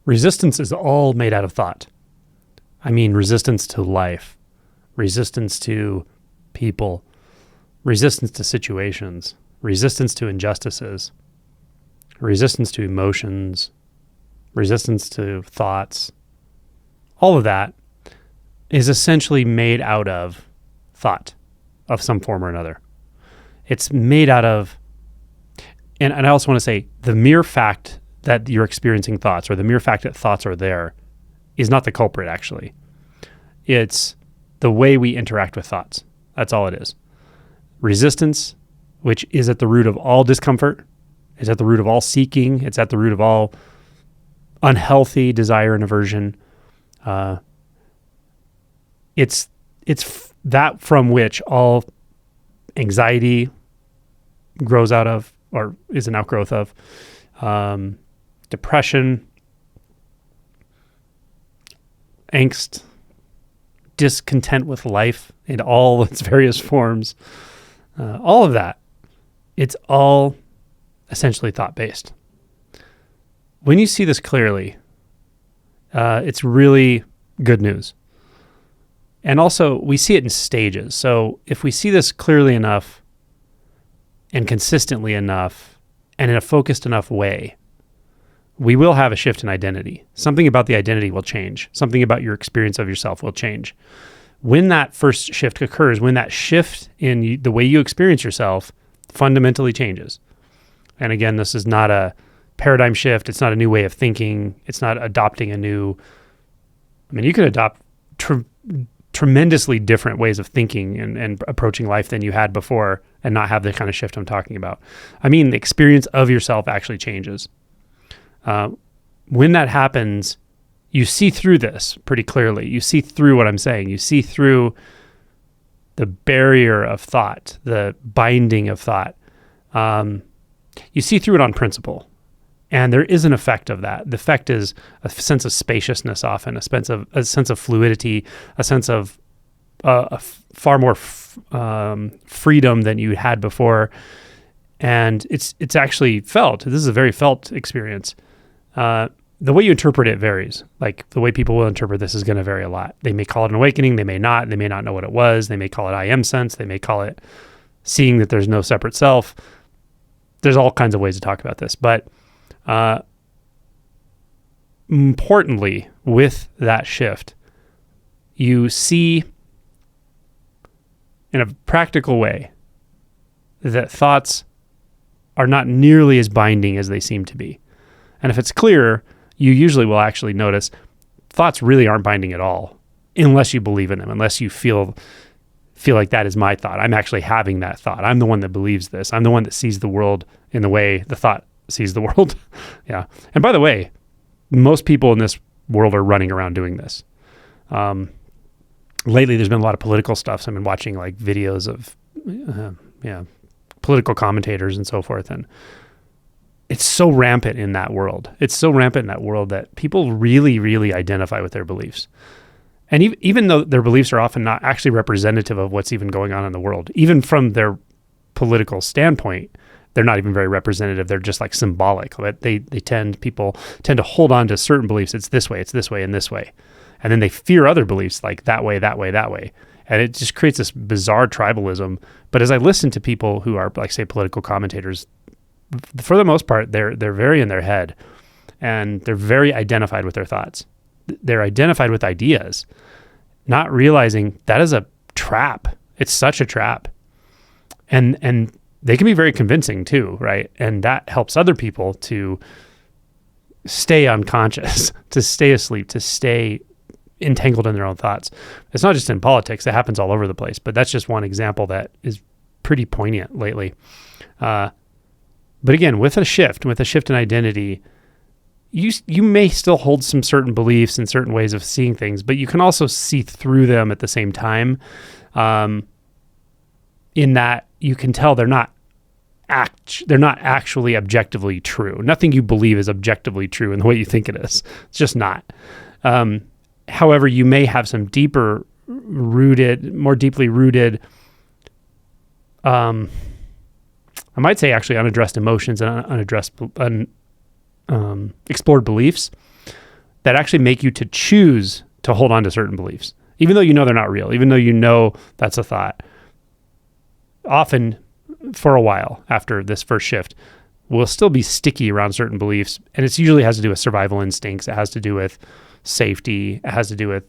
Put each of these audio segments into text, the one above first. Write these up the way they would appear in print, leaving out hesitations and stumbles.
Resistance is all made out of thought. I mean, resistance to life, resistance to people, resistance to situations, resistance to injustices, resistance to emotions, resistance to thoughts. All of that is essentially made out of thought of some form or another. It's made out of, and I also want to say, the mere fact that you're experiencing thoughts, or the mere fact that thoughts are there, is not the culprit, actually. It's the way we interact with thoughts. That's all it is. Resistance, which is at the root of all discomfort, is at the root of all seeking, it's at the root of all unhealthy desire and aversion. It's that from which all anxiety grows out of, or is an outgrowth of, depression, angst, discontent with life in all its various forms, all of that, it's all essentially thought-based. When you see this clearly, it's really good news. And also, we see it in stages. So if we see this clearly enough and consistently enough and in a focused enough way, we will have a shift in identity. Something about the identity will change. Something about your experience of yourself will change. When that first shift occurs, when that shift in the way you experience yourself fundamentally changes. And again, this is not a paradigm shift. It's not a new way of thinking. It's not adopting a new... I mean, you can adopt tremendously different ways of thinking and approaching life than you had before and not have the kind of shift I'm talking about. I mean, the experience of yourself actually changes. When that happens, you see through this pretty clearly. You see through what I'm saying. You see through the barrier of thought, the binding of thought. You see through it on principle. And there is an effect of that. The effect is a sense of spaciousness often, a sense of fluidity, a sense of far more freedom than you had before. And it's actually felt. This is a very felt experience. The way you interpret it varies. Like the way people will interpret this is going to vary a lot. They may call it an awakening. They may not. They may not know what it was. They may call it I am sense. They may call it seeing that there's no separate self. There's all kinds of ways to talk about this. But importantly, with that shift, you see in a practical way that thoughts are not nearly as binding as they seem to be. And if it's clear, you usually will actually notice thoughts really aren't binding at all, unless you believe in them, unless you feel like that is my thought. I'm actually having that thought. I'm the one that believes this. I'm the one that sees the world in the way the thought sees the world. Yeah. And by the way, most people in this world are running around doing this. Lately, there's been a lot of political stuff. So I've been watching like videos of political commentators and so forth. And it's so rampant in that world. It's so rampant in that world that people really, really identify with their beliefs. And even though their beliefs are often not actually representative of what's even going on in the world, even from their political standpoint, they're not even very representative. They're just like symbolic. But people tend to hold on to certain beliefs. It's this way, and this way. And then they fear other beliefs like that way, that way, that way. And it just creates this bizarre tribalism. But as I listen to people who are like, say, political commentators, for the most part, they're very in their head and they're very identified with their thoughts. They're identified with ideas, not realizing that is a trap. It's such a trap. And they can be very convincing too, right? And that helps other people to stay unconscious, to stay asleep, to stay entangled in their own thoughts. It's not just in politics. It happens all over the place. But that's just one example that is pretty poignant lately. But again, with a shift in identity, you may still hold some certain beliefs and certain ways of seeing things, but you can also see through them at the same time. In that you can tell they're not actually objectively true. Nothing you believe is objectively true in the way you think it is. It's just not. However, you may have some more deeply rooted, I might say actually unaddressed emotions and explored beliefs that actually make you to choose to hold on to certain beliefs, even though you know they're not real, even though you know that's a thought. Often, for a while after this first shift, we'll still be sticky around certain beliefs, and it usually has to do with survival instincts. It has to do with safety. It has to do with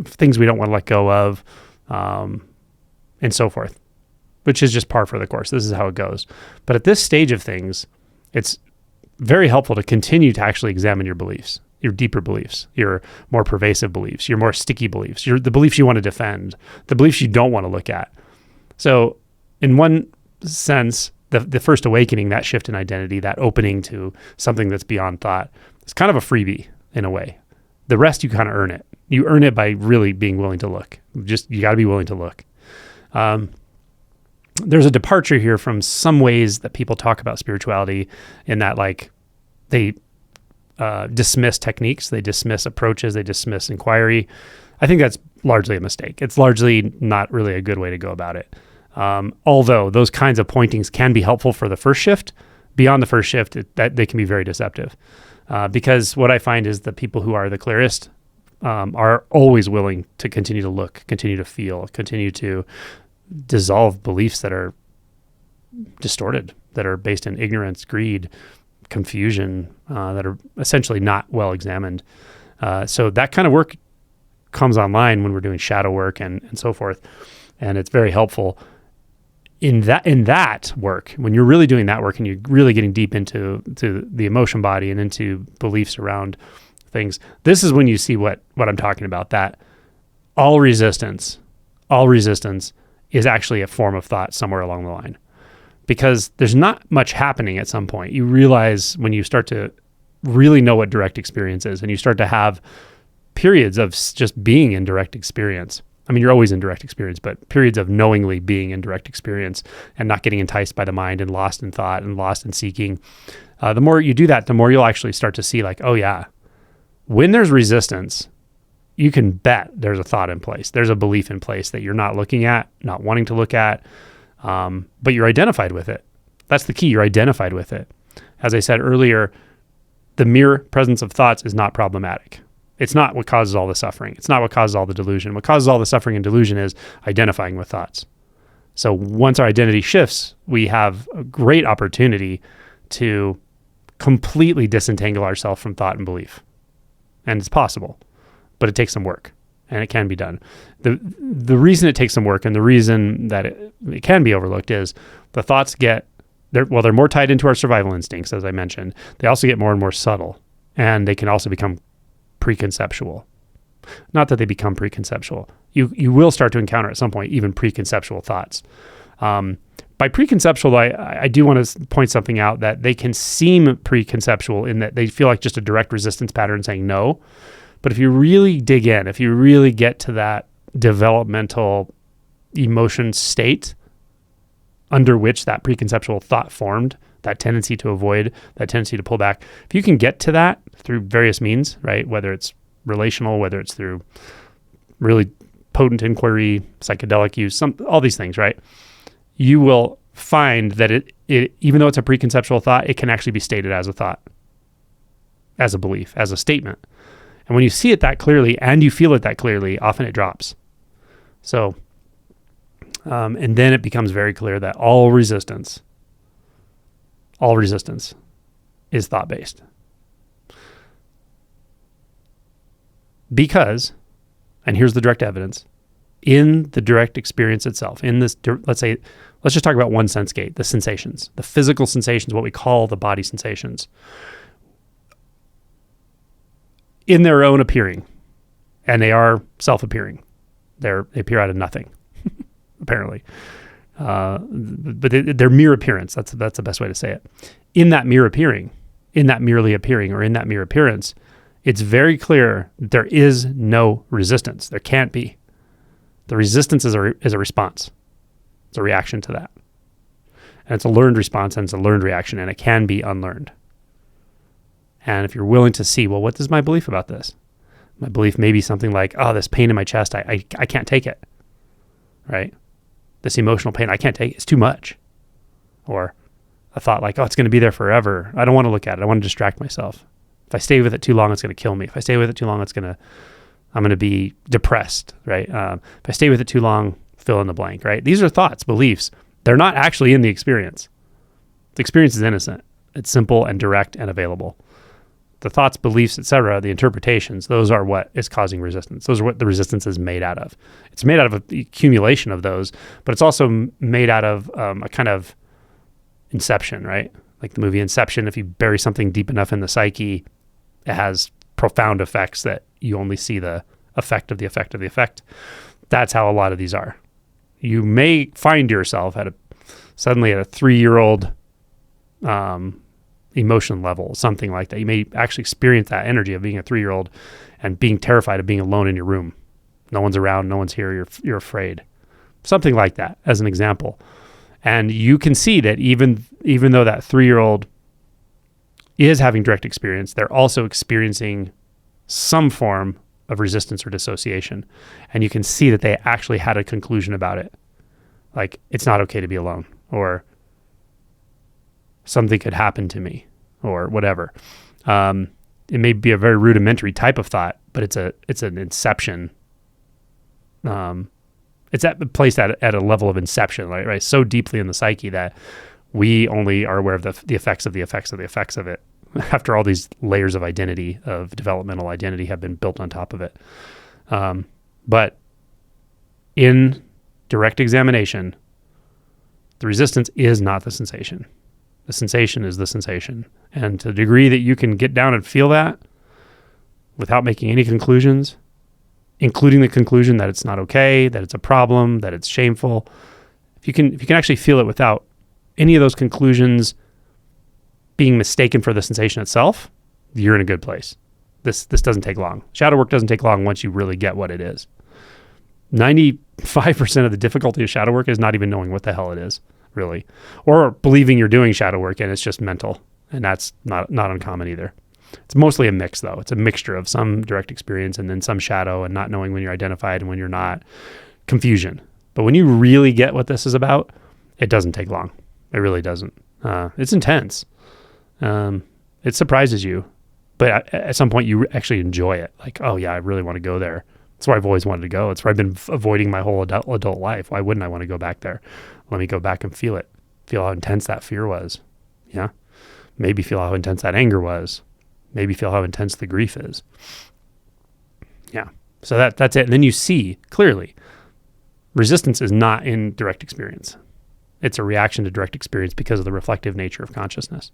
things we don't want to let go of, and so forth, which is just par for the course. This is how it goes. But at this stage of things, it's very helpful to continue to actually examine your beliefs, your deeper beliefs, your more pervasive beliefs, your more sticky beliefs, the beliefs you want to defend, the beliefs you don't want to look at. So in one sense, the first awakening, that shift in identity, that opening to something that's beyond thought, is kind of a freebie in a way. The rest, you kind of earn it. You earn it by really being willing to look. You got to be willing to look. There's a departure here from some ways that people talk about spirituality, in that like they dismiss techniques, they dismiss approaches, they dismiss inquiry. I think that's largely a mistake. It's largely not really a good way to go about it. Although those kinds of pointings can be helpful for the first shift, beyond the first shift, that they can be very deceptive. Because what I find is the people who are the clearest are always willing to continue to look, continue to feel, continue to dissolve beliefs that are distorted, that are based in ignorance, greed, confusion, that are essentially not well examined. So that kind of work comes online when we're doing shadow work and so forth. And it's very helpful in that work, when you're really doing that work and you're really getting deep into the emotion body and into beliefs around things. This is when you see what I'm talking about, that all resistance is actually a form of thought somewhere along the line, because there's not much happening at some point. You realize when you start to really know what direct experience is, and you start to have periods of just being in direct experience. I mean, you're always in direct experience, but periods of knowingly being in direct experience and not getting enticed by the mind and lost in thought and lost in seeking. The more you do that, the more you'll actually start to see like, oh yeah, when there's resistance, you can bet there's a thought in place. There's a belief in place that you're not looking at, not wanting to look at, but you're identified with it. That's the key. You're identified with it. As I said earlier, the mere presence of thoughts is not problematic. It's not what causes all the suffering. It's not what causes all the delusion. What causes all the suffering and delusion is identifying with thoughts. So once our identity shifts, we have a great opportunity to completely disentangle ourselves from thought and belief. And it's possible, but it takes some work, and it can be done. The reason it takes some work, and the reason that it can be overlooked, is the thoughts they're more tied into our survival instincts, as I mentioned. They also get more and more subtle, and they can also become preconceptual. Not that they become preconceptual. You will start to encounter at some point even preconceptual thoughts. By preconceptual, I do want to point something out, that they can seem preconceptual in that they feel like just a direct resistance pattern saying no. But if you really dig in, if you really get to that developmental emotion state under which that preconceptual thought formed, that tendency to avoid, that tendency to pull back, if you can get to that through various means, right? Whether it's relational, whether it's through really potent inquiry, psychedelic use, all these things, right? You will find that it even though it's a preconceptual thought, it can actually be stated as a thought, as a belief, as a statement. And when you see it that clearly and you feel it that clearly, often it drops. So, and then it becomes very clear that all resistance is thought-based. Because, and here's the direct evidence, in the direct experience itself, in this, let's just talk about one sense gate, the sensations, the physical sensations, what we call the body sensations. In their own appearing, and they are self-appearing. They appear out of nothing, apparently. But their mere appearance, that's the best way to say it. In that mere appearing, in that merely appearing, or in that mere appearance, it's very clear that there is no resistance. There can't be. The resistance is a response. It's a reaction to that. And it's a learned response, and it's a learned reaction, and it can be unlearned. And if you're willing to see, well, what is my belief about this? My belief may be something like, oh, this pain in my chest, I can't take it, right? This emotional pain, I can't take it. It's too much. Or a thought like, oh, it's going to be there forever. I don't want to look at it. I want to distract myself. In If I stay with it too long, it's going to kill me. If I stay with it too long, I'm going to be depressed, right? If I stay with it too long, fill in the blank, right? These are thoughts, beliefs. They're not actually in the experience. The experience is innocent. It's simple and direct and available. The thoughts, beliefs, etc., the interpretations, those are what is causing resistance. Those are what the resistance is made out of. It's made out of the accumulation of those, but it's also made out of a kind of inception, right? Like the movie Inception, if you bury something deep enough in the psyche, it has profound effects that you only see the effect of the effect of the effect. That's how a lot of these are. You may find yourself suddenly at a 3-year-old emotion level, something like that. You may actually experience that energy of being a 3-year-old and being terrified of being alone in your room. No one's around, no one's here, you're afraid. Something like that as an example. And you can see that even though that 3-year-old is having direct experience, they're also experiencing some form of resistance or dissociation. And you can see that they actually had a conclusion about it. Like, it's not okay to be alone, or something could happen to me, or whatever. It may be a very rudimentary type of thought, but it's an inception. It's placed at a level of inception, right? So deeply in the psyche that we only are aware of the effects of the effects of the effects of it, after all these layers of identity, of developmental identity, have been built on top of it. But in direct examination, the resistance is not the sensation. The sensation is the sensation. And to the degree that you can get down and feel that without making any conclusions, including the conclusion that it's not okay, that it's a problem, that it's shameful, if you can actually feel it without any of those conclusions being mistaken for the sensation itself, you're in a good place. This doesn't take long. Shadow work doesn't take long once you really get what it is. 95% of the difficulty of shadow work is not even knowing what the hell it is, really. Or believing you're doing shadow work and it's just mental. And that's not uncommon either. It's mostly a mix, though. It's a mixture of some direct experience and then some shadow, and not knowing when you're identified and when you're not. Confusion. But when you really get what this is about, it doesn't take long. It really doesn't. It's intense. It surprises you. But at some point, you actually enjoy it. Like, oh, yeah, I really want to go there. That's where I've always wanted to go. It's where I've been avoiding my whole adult life. Why wouldn't I want to go back there? Let me go back and feel it. Feel how intense that fear was. Yeah. Maybe feel how intense that anger was. Maybe feel how intense the grief is. Yeah. So that's it. And then you see clearly, resistance is not in direct experience. It's a reaction to direct experience because of the reflective nature of consciousness.